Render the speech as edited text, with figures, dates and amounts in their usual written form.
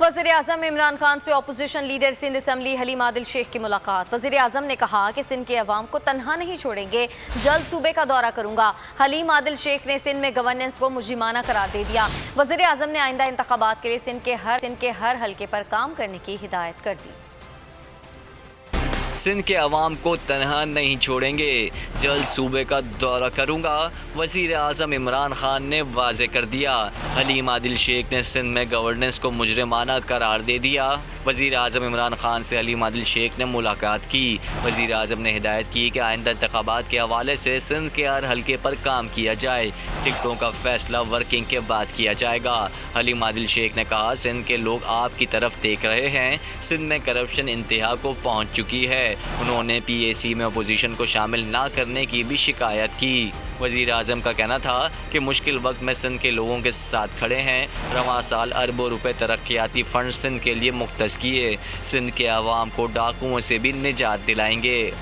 वज़ीर-ए-आज़म इमरान खान से opposition leader Sindh assembly Haleem Adil Sheikh की मुलाकात। वज़ीर-ए-आज़म ने कहा कि सिंध के अवाम को तन्हा नहीं छोड़ेंगे, जल्द सूबे का दौरा करूंगा। हलीम आदिल शेख ने सिंध में गवर्नेंस को मुजरिमाना करार दे दिया। वज़ीर-ए-आज़म ने आइंदा इंतखाबात के लिए सिंध के हर हल्के पर काम करने की हिदायत कर दी। सिंध के अवाम को तनहा नहीं छोड़ेंगे, जल्द सूबे का दौरा करूंगा। वज़ीर आज़म इमरान खान ने वाज़े कर दिया। हलीम आदिल शेख ने सिंध में गवर्नेंस को मुजरिमाना करार दे दिया। वज़ीर आज़म इमरान खान से हलीम आदिल शेख ने मुलाकात की। वज़ीर आज़म ने हिदायत की कि आइंदा इंतखाबात के हवाले से सिंध के हर हल्के पर काम किया जाए। टिकटों का फैसला वर्किंग के बाद किया जाएगा। हलीम आदिल शेख ने कहा, सिंध के लोग आपकी तरफ देख रहे हैं। सिंध में करप्शन इंतहा को पहुँच चुकी है। उन्होंने PAC में अपोजिशन को शामिल ना करने की भी शिकायत की। वज़ीर आज़म का कहना था कि मुश्किल वक्त में सिंध के लोगों के साथ खड़े हैं। रवां साल अरबों रुपए तरक्याती फ़ंड सिंध के लिए मुख्तस किए। सिंध के अवाम को डाकुओं से भी निजात दिलाएंगे।